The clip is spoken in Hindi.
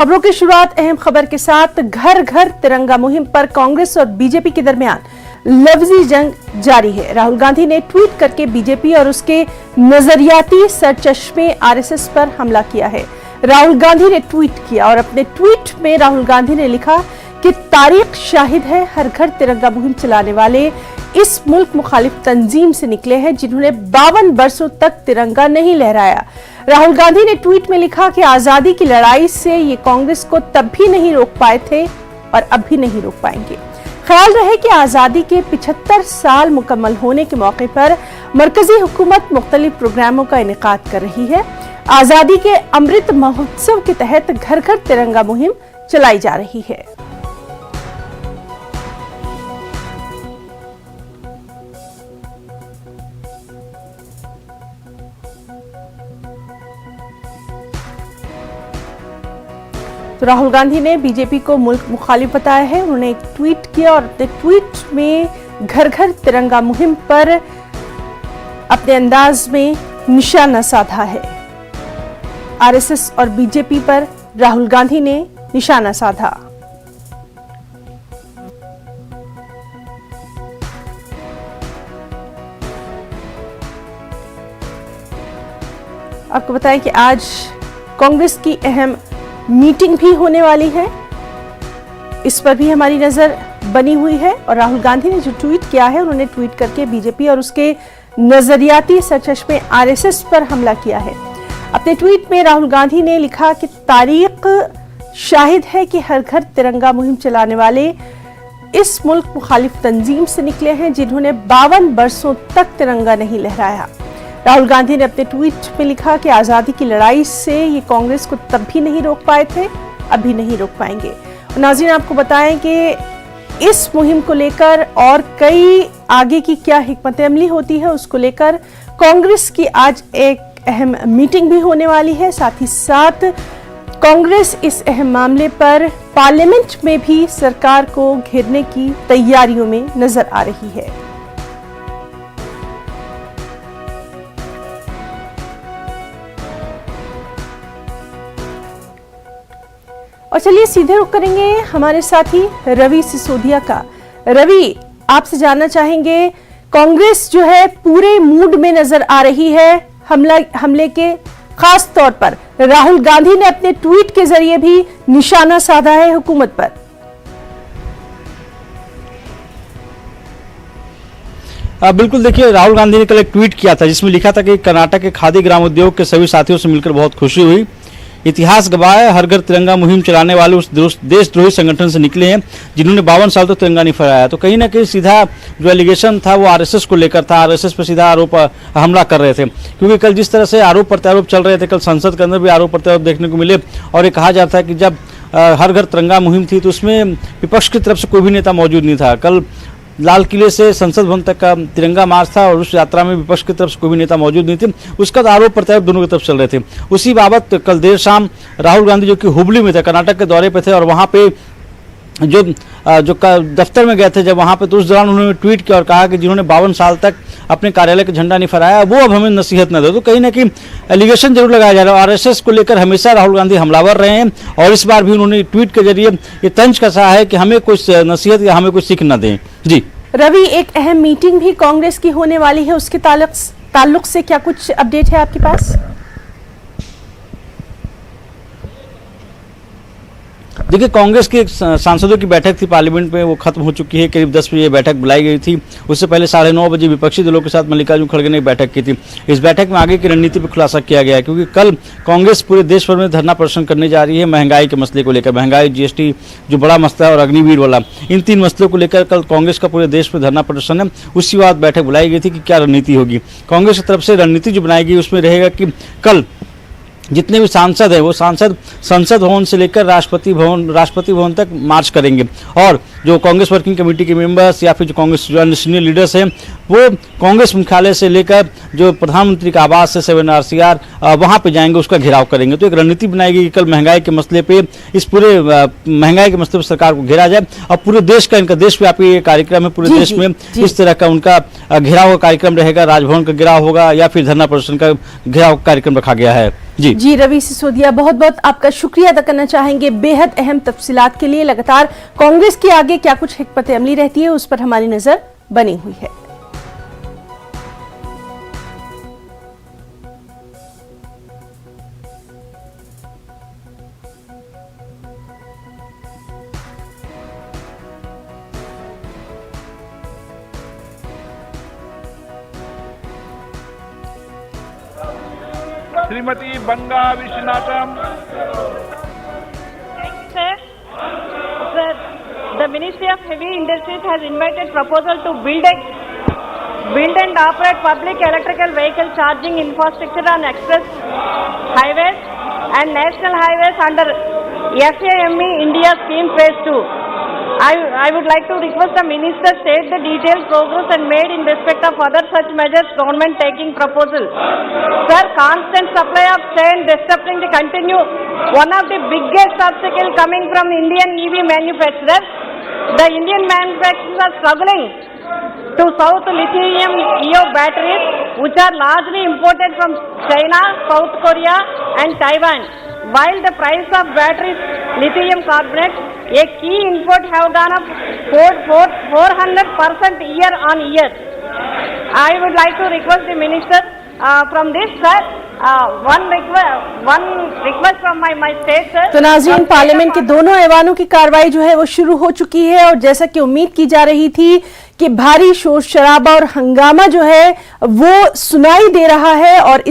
खबरों की शुरुआत अहम खबर के साथ। घर घर तिरंगा मुहिम पर कांग्रेस और बीजेपी के दरमियान लफ्जी जंग जारी है। राहुल गांधी ने ट्वीट करके बीजेपी और उसके नजरियाती सरचश्मे आरएसएस पर हमला किया है। राहुल गांधी ने ट्वीट किया और अपने ट्वीट में राहुल गांधी ने लिखा कि तारीख शाहिद है, हर घर तिरंगा मुहिम चलाने वाले इस मुल्क मुखालिफ तंजीम से निकले हैं जिन्होंने 52 वर्षों तक तिरंगा नहीं लहराया। राहुल गांधी ने ट्वीट में लिखा कि आजादी की लड़ाई से ये कांग्रेस को तब भी नहीं रोक पाए थे और अब भी नहीं रोक पाएंगे। ख्याल रहे कि आजादी के 75 साल मुकम्मल होने के मौके पर मरकजी हुकूमत मुख्तलिफ प्रोग्रामों का इनेकाद कर रही है। आजादी के अमृत महोत्सव के तहत घर घर तिरंगा मुहिम चलाई जा रही है। तो राहुल गांधी ने बीजेपी को मुल्क मुखालिफ बताया है। उन्होंने एक ट्वीट किया और अपने ट्वीट में घर घर तिरंगा मुहिम पर अपने अंदाज में निशाना साधा है। आरएसएस और बीजेपी पर राहुल गांधी ने निशाना साधा। आपको बताएं कि आज कांग्रेस की अहम मीटिंग भी होने वाली है, इस पर भी हमारी नजर बनी हुई है। और राहुल गांधी ने जो ट्वीट किया है, उन्होंने ट्वीट करके बीजेपी और उसके नजरियाती सरचश्मे आरएसएस पर हमला किया है। अपने ट्वीट में राहुल गांधी ने लिखा कि तारीख शाहिद है कि हर घर तिरंगा मुहिम चलाने वाले इस मुल्क मुखालिफ तंजीम से निकले हैं जिन्होंने 52 वर्षों तक तिरंगा नहीं लहराया। राहुल गांधी ने अपने ट्वीट में लिखा कि आजादी की लड़ाई से ये कांग्रेस को तब भी नहीं रोक पाए थे, अभी नहीं रोक पाएंगे। नाज़रीन, आपको बताएं कि इस मुहिम को लेकर और कई आगे की क्या हिकमत अमली होती है, उसको लेकर कांग्रेस की आज एक अहम मीटिंग भी होने वाली है। साथ ही साथ कांग्रेस इस अहम मामले पर पार्लियामेंट में भी सरकार को घेरने की तैयारियों में नजर आ रही है। और चलिए सीधे रुख करेंगे हमारे साथी रवि सिसोदिया का। रवि, आपसे जानना चाहेंगे, कांग्रेस जो है पूरे मूड में नजर आ रही है हमले के, खास तौर पर राहुल गांधी ने अपने ट्वीट के जरिए भी निशाना साधा है हुकूमत पर। बिल्कुल, देखिए, राहुल गांधी ने कल एक ट्वीट किया था जिसमें लिखा था कि कर्नाटक के खादी ग्राम उद्योग के सभी साथियों से मिलकर बहुत खुशी हुई। इतिहास गवाह है, हर घर तिरंगा मुहिम चलाने वाले उस देशद्रोही संगठन से निकले हैं जिन्होंने 52 साल तक तिरंगा नहीं फहराया। तो कहीं ना कहीं सीधा जो एलिगेशन था वो आरएसएस को लेकर था। आरएसएस पर सीधा आरोप हमला कर रहे थे, क्योंकि कल जिस तरह से आरोप प्रत्यारोप चल रहे थे, कल संसद के अंदर भी आरोप प्रत्यारोप देखने को मिले। और ये कहा जाता है कि जब हर घर तिरंगा मुहिम थी तो उसमें विपक्ष की तरफ से कोई भी नेता मौजूद नहीं था। कल लाल किले से संसद भवन तक का तिरंगा मार्च था और उस यात्रा में विपक्ष की तरफ से कोई भी नेता मौजूद नहीं थे। उसका आरोप प्रत्यारोप दोनों की तरफ चल रहे थे। उसी बाबत कल देर शाम राहुल गांधी जो कि हुबली में थे, कर्नाटक के दौरे पे थे, और वहां पे जो दफ्तर में गए थे, जब वहां पे तो उस दौरान उन्होंने ट्वीट किया और कहा कि जिन्होंने 52 साल तक अपने कार्यालय का झंडा नहीं फहराया वो अब हमें नसीहत न दे। तो कहीं ना कहीं एलिगेशन जरूर लगाया जा रहा है। आरएसएस को लेकर हमेशा राहुल गांधी हमलावर रहे हैं और इस बार भी उन्होंने ट्वीट के जरिए ये तंज कसा है कि हमें कुछ नसीहत या हमें कुछ सीख न दें। जी रवि, एक अहम मीटिंग भी कांग्रेस की होने वाली है, उसके ताल्लुक से क्या कुछ अपडेट है आपके पास? देखिए, कांग्रेस की एक सांसदों की बैठक थी पार्लियामेंट में, वो खत्म हो चुकी है। करीब 10 बजे बैठक बुलाई गई थी। उससे पहले 9:30 बजे विपक्षी दलों के साथ मल्लिकार्जुन खड़गे ने बैठक की थी। इस बैठक में आगे की रणनीति पर खुलासा किया गया है, क्योंकि कल कांग्रेस पूरे देश भर में धरना प्रदर्शन करने जा रही है महंगाई के मसले को लेकर। महंगाई, जीएसटी जो बड़ा मसला है और अग्निवीर वाला, इन 3 मसलों को लेकर कल कांग्रेस का पूरे देश में धरना प्रदर्शन है। उसी बाद बैठक बुलाई गई थी कि क्या रणनीति होगी। कांग्रेस की तरफ से रणनीति जो बनाई गई उसमें रहेगा कि कल जितने भी सांसद हैं वो सांसद संसद भवन से लेकर राष्ट्रपति भवन तक मार्च करेंगे। और जो कांग्रेस वर्किंग कमेटी के मेंबर्स या फिर जो कांग्रेस सीनियर लीडर्स हैं वो कांग्रेस मुख्यालय से लेकर जो प्रधानमंत्री का आवास है 7 RCR वहां पे जाएंगे, उसका घेराव करेंगे। तो एक रणनीति बनाएगी कि कल महंगाई के मसले पे, इस पूरे महंगाई के मसले पर सरकार को घेरा जाए। और पूरे देश का इनका देशव्यापी कार्यक्रम है, पूरे देश में इस तरह का उनका घेराव का कार्यक्रम रहेगा। राजभवन का घेराव होगा या फिर धरना प्रदर्शन का घेराव कार्यक्रम रखा गया है। जी रवि सिसोदिया, बहुत बहुत आपका शुक्रिया अदा करना चाहेंगे बेहद अहम तफसीलात के लिए। लगातार कांग्रेस के आगे क्या कुछ हिकमत अमली रहती है उस पर हमारी नजर बनी हुई है। श्रीमती बंगा Vishwanatham. Sir, the Ministry of Heavy Industries has invited proposal to build and operate public electrical vehicle charging infrastructure on express highways and national highways under FAME India scheme phase 2. I would like to request the Minister state the detailed progress and made in respect of other such measures government taking proposal. Sir, constant supply of chain disrupting the continue one of the biggest obstacle coming from Indian EV manufacturers. The Indian manufacturers are struggling to source lithium-ion batteries which are largely imported from China, South Korea and Taiwan. While the price of batteries, lithium carbonate, a key import have gone up 400% year on year. I would like to request the minister from this, sir, one request from my state, sir. तो नाज़रीन, पार्लियामेंट के दोनों ऐवानों की कार्रवाई जो है वो शुरू हो चुकी है और जैसा कि उम्मीद की जा रही थी कि भारी शोर शराबा और हंगामा जो है वो सुनाई दे रहा है और इस